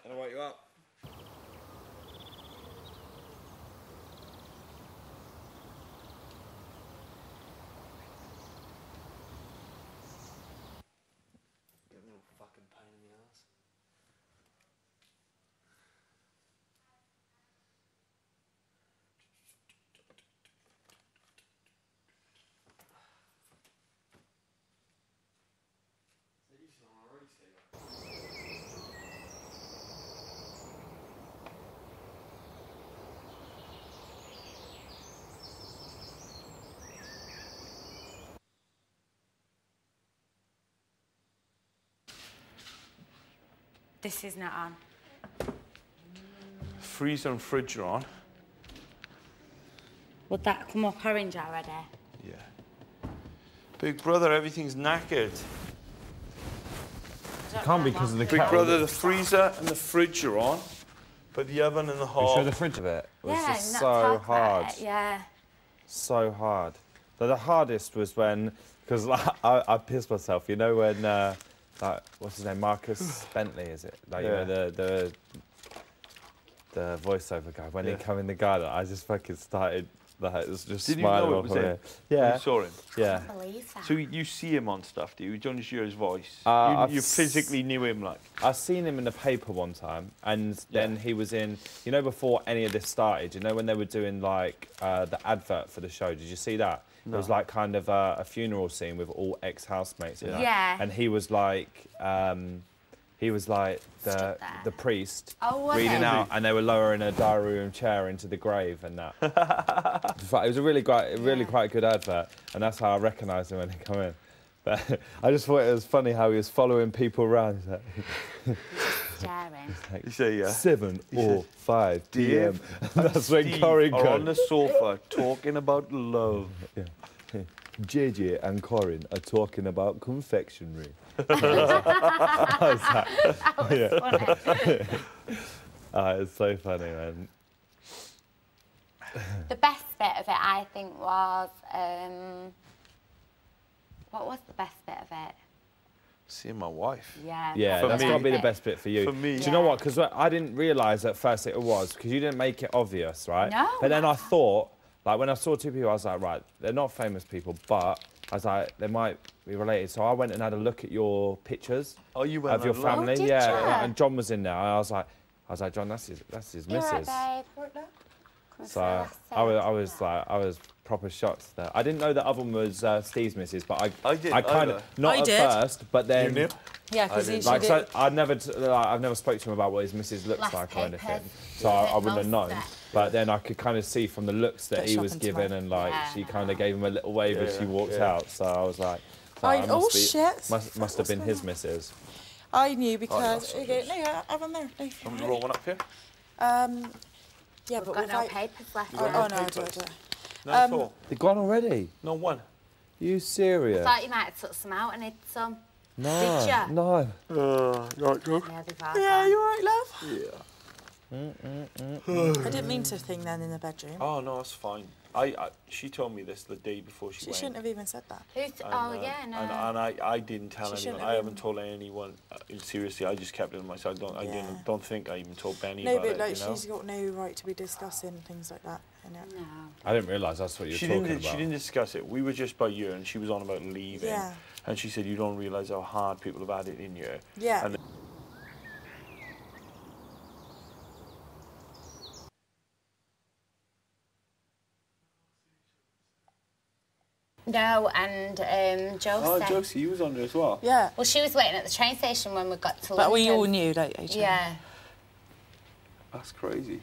Can I wake you up? Get a little fucking pain in the ass. This is not on. Freezer and fridge are on. Would that come up orange already? Yeah. Big brother, everything's knackered. Can't be because of the Big kettle. brother, the freezer and the fridge are on, but the oven and the You hob. sure the fridge of it was Yeah, just not so talk about hard. it, yeah. So hard. But the hardest was when, because like, I pissed myself, you know, when, like, what's his name, Marcus Bentley, is it? Like, Yeah. you know, the voiceover guy, when he came in the garden, I just fucking started, like, it was just Did you smiling know it off was of him? it. Yeah. You saw him? Yeah. I can't believe that. So you see him on stuff, do you? You don't just hear his voice. I've you physically knew him, like. I've seen him in the paper one time, and then he was in, you know, before any of this started, you know, when they were doing, like, the advert for the show, did you see that? No. It was like kind of a funeral scene with all ex-housemates in that. Yeah. And he was like the priest reading out, and they were lowering a diary room chair into the grave and that. It was a really quite good advert, and that's how I recognised him when he came in. But I just thought it was funny how he was following people around. Staring. You say, yeah. 7 or 5 Dave p.m. That's when Steve Corey are on comes. the sofa talking about love. Yeah. JJ and Corin are talking about confectionery. That was funny. It's so funny, man. The best bit of it, I think, was... what was the best bit of it? Seeing my wife. Yeah. Yeah, For that's me- got to be the best bit for you. For me. Do you know what? Because I didn't realise at first it was, because you didn't make it obvious, right? No. But then I thought, like, when I saw two people, I was like, right, they're not famous people, but I was like, they might be related. So I went and had a look at your pictures Oh, you went of your and looked? family. Oh, did yeah, ya? and John was in there. And I was like, John, that's his You're missus. right, babe. Come So on, I was proper shocked there. I didn't know the other one was Steve's missus, but I did, I kind either. of not I at did. first, but then You knew? Yeah, because he like did. so I've never spoke to him about what his missus looks Last like or papers. anything, so I wouldn't have Most known. of it. But then I could kind of see from the looks that Bit he was shopping giving, tomorrow. and like Yeah. she kind of gave him a little wave as she walked out. So I was like, Oh shit! must have been his missus. I knew because Oh, no, have them there. No, I'm roll one up here. yeah, We've but got no without. papers left. Oh no, I do. No, at all. They're gone already. No one. You serious? I thought you might have took some out and hid some. No, Did ya? no. Right, Doug. Yeah, they've had Yeah, that. you all right, love? Yeah. I didn't mean to thing then in the bedroom. Oh no, it's fine. She told me this the day before she She went. shouldn't have even said that. Who's, oh, yeah, no. And I didn't tell She shouldn't anyone. have I haven't even- told anyone. Seriously, I just kept it to myself. Yeah. Don't think I even told Benny No, about but it. like you know? she's got no right to be discussing things like that. You know? No. I didn't realise that's what you were She talking didn't. about. She didn't discuss it. We were just by you, and she was on about leaving. Yeah. And she said, "You don't realise how hard people have had it in you." Yeah. And No, and Josie. Josie, you was on there as well. Yeah. Well, she was waiting at the train station when we got to But we London. all knew, like, each other. Yeah. That's crazy.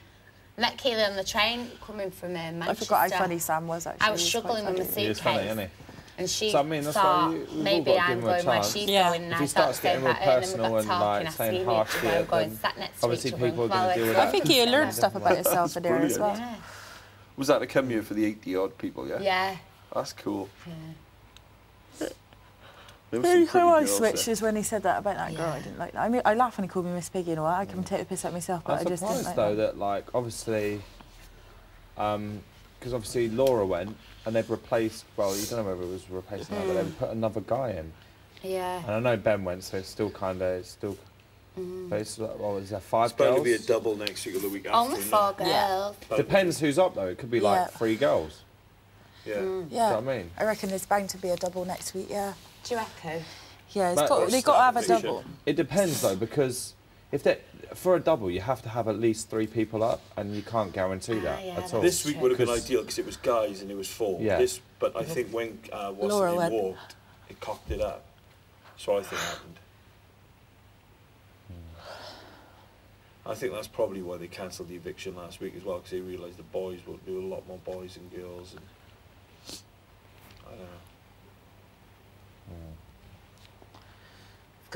Met Keely on the train coming from Manchester. I forgot how funny Sam was, actually. I was He struggling quite with my funny. He is funny, suitcase. isn't he? And she So, I mean, that's why thought we've all maybe got to I'm give him a going where chance. she's Yeah. going. And If I he starts started getting real saying that, and then personal we and got talking, like I saying seen harsh each other shit, going then sat next to obviously each other people are and going to deal with I that. think he learned stuff about himself in there as well. Yeah. Was that to come here for the 80-odd people? Yeah. Yeah. That's cool. Yeah. There The was only some time I pretty girls switched there. is when he said that about that girl. I didn't like that. I mean, I laugh when he called me Miss Piggy and all that. I can take the piss at myself, but I'm I just didn't surprised like though that. that like obviously, because obviously Laura went and they've replaced. Well, you don't know whether it was replacing her, but they've put another guy in. Yeah. And I know Ben went, so it's still kind of But it's like, what was that, 5 It's bound to girls? be a double next week or the week after. Only isn't 4 it? girls. Depends who's up, though. It could be like Yeah. 3 girls. Yeah. Yeah. Do you know what I mean? I reckon there's bound to be a double next week, yeah. Do you reckon? Yeah, But- they've got to have a Fiction. double. It depends, though, because if they for a double, you have to have at least 3 people up, and you can't guarantee that yeah, at all. This week would have been Because- ideal because it was guys and it was 4. Yeah. But I think when Laura went. walked, it cocked it up. So I think happened. I think that's probably why they cancelled the eviction last week as well, because they realised the boys will do a lot more boys than girls. And I don't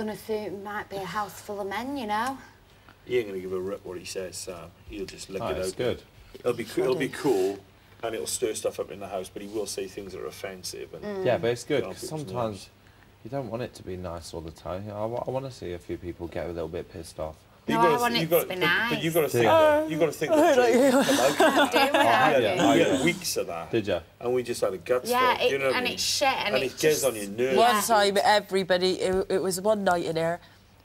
know. Might be a house full of men, you know. He ain't going to give a rip what he says, Sam. He'll just lick Oh, it it's out. good. It'll be cool, and it'll stir stuff up in the house, but he will say things that are offensive. And Yeah, but it's good, get on 'cause people's sometimes nerves. you don't want it to be nice all the time. You know, I want to see a few people get a little bit pissed off. No, I want it to be nice. But you've got to think that you've got to think that Jake come out of that. Do yeah, it. We yeah. had weeks of that. Did you? And we just had a guts Yeah, for it. You know what I and mean? it's shit, and it it gets just- on your nerves. One time, everybody, it was one night in there,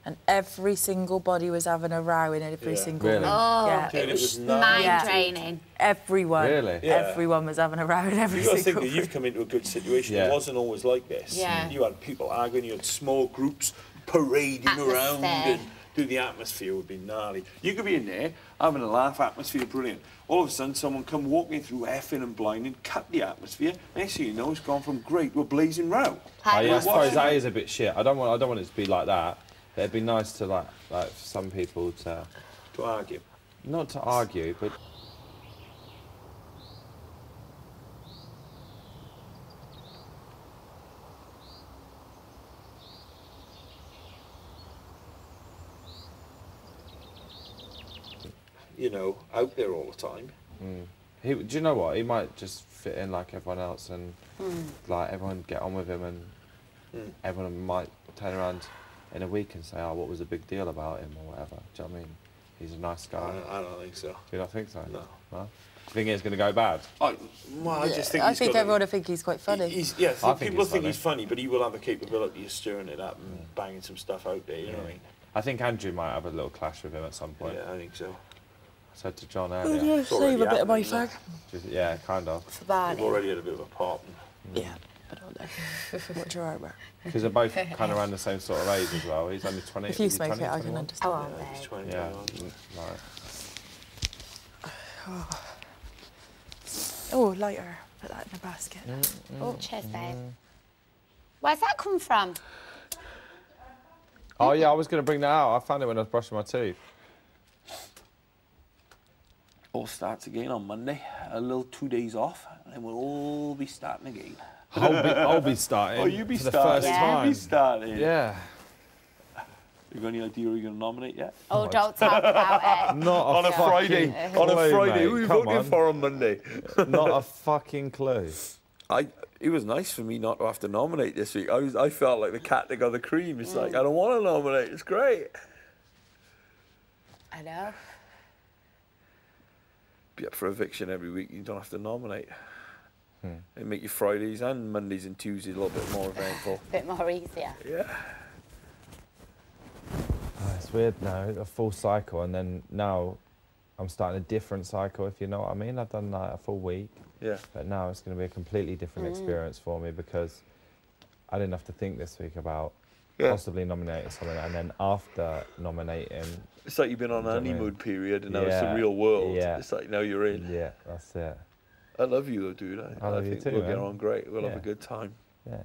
and every single body was having a row in every Yeah. single Really? room. Oh, Yeah, Dude, it was mind Yeah. draining. everyone. Really? Yeah. Everyone was having a row in every You've got to think single that room. you've come into a good situation. Yeah. It wasn't always like this. Yeah. You had people arguing, you had small groups parading around, Atmosphere. and dude, the atmosphere would be gnarly. You could be in there having a laugh, atmosphere brilliant. All of a sudden, someone come walking through effing and blinding, cut the atmosphere. Next thing you know, it's gone from great to a blazing row. Oh, yeah, I Watch suppose it. that is a bit shit. I don't want it to be like that. But it'd be nice to like for some people to To argue. not to argue, but You know, out there all the time. do you know what? He might just fit in like everyone else, and like everyone get on with him, and everyone might turn around in a week and say, "Oh, what was the big deal about him?" or whatever. Do you know what I mean? He's a nice guy. I don't think so. Do you not think so? No. No? Do you think it's going to go bad? I just think I he's think got everyone will think he's quite funny. Yeah, I think people he's think funny. he's funny, but he will have the capability of stirring it up and banging some stuff out there, you know what I mean? I think Andrew might have a little clash with him at some point. Yeah, I think so. I said to John earlier. It's already Save a bit of my happened, fag. Yeah, kind of. For We've Barney. already had a bit of a pop. Yeah, I don't know. Watch your armour. Because they're both kind of around the same sort of age as well. He's only 20. If you is he smoke 20, it, I can 21? understand. Oh, aren't Yeah, he's they? 20, Yeah, 21. right. Oh, lighter. Put that in the basket. Oh, cheers, babe. Where's that come from? Oh yeah, I was going to bring that out. I found it when I was brushing my teeth. All starts again on Monday. A little 2 days off, and then we'll all be starting again. I'll be starting. Oh, you be for the starting. first Yeah. time. You be starting. Yeah. You got any idea who you're going to nominate yet? Oh, don't talk about it. Not On a Friday. fucking On a clue, Friday. mate. Who are you Come voting on. for on Monday? Not a fucking clue. It was nice for me not to have to nominate this week. I felt like the cat that got the cream. It's like, I don't want to nominate. It's great. I know. Be up for eviction every week. You don't have to nominate. It make your Fridays and Mondays and Tuesdays a little bit more eventful. Bit more easier. Yeah. Oh, it's weird now, a full cycle, and then now I'm starting a different cycle, if you know what I mean. I've done like a full week, Yeah. but now it's going to be a completely different experience for me because I didn't have to think this week about possibly nominating someone, and then after nominating, It's like you've been on a Do you know what I mean? honeymoon period and now it's the Yeah, real world. yeah. It's like now you're in. yeah, that's it. I love you though, dude. I love you think too, we'll get man. on great. We'll have Yeah. a good time. Yeah.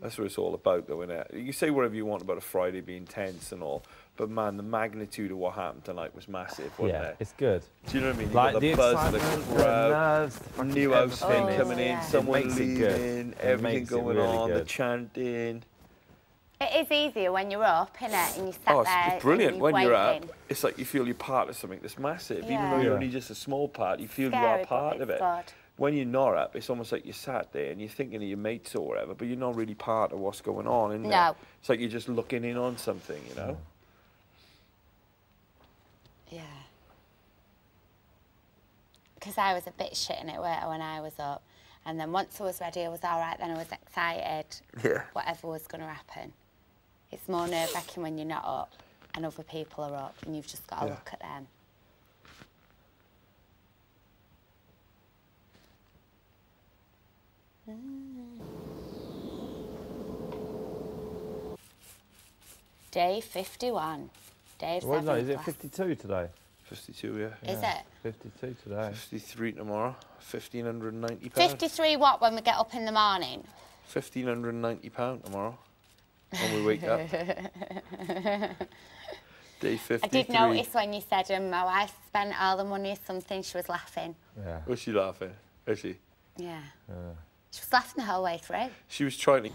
That's what it's all about, though, isn't it? You can say whatever you want about a Friday being tense and all, but man, the magnitude of what happened tonight was massive, wasn't Yeah, it? it's good. Do you know what I mean? You Like got the the buzz of the excitement, the crowd, nerves, the fucking new outfit everything. coming in, yeah. someone It makes it good. leaving, It everything makes it going really on, the good. chanting. It is easier when you're up, innit? And you sat Oh, there. it's brilliant. and When you're up, waiting. it's like you feel you're part of something that's massive. Even Yeah. though you're Yeah. only just a small part, you feel Scary, you are but part of it's it. good. When you're not up, it's almost like you're sat there and you're thinking of your mates or whatever, but you're not really part of what's going on, isn't No. it? It's like you're just looking in on something, you know? Yeah. because I was a bit shit in it, weren't I, when I was up. And then once I was ready, I was all right, then I was excited. Yeah. Whatever was going to happen. It's more nerve-wracking when you're not up and other people are up and you've just got to look at them. Day 51. Dave's Well, no, having is it glass. 52 today? 52, yeah. Is it? 52 today. 53 tomorrow. £1,590. 53 what when we get up in the morning? £1,590 tomorrow. When we wake up. Day 53. I did notice when you said my wife spent all the money or something, she was laughing. Yeah. Was she laughing? Is she? Yeah. She was laughing the whole way through. She was trying to...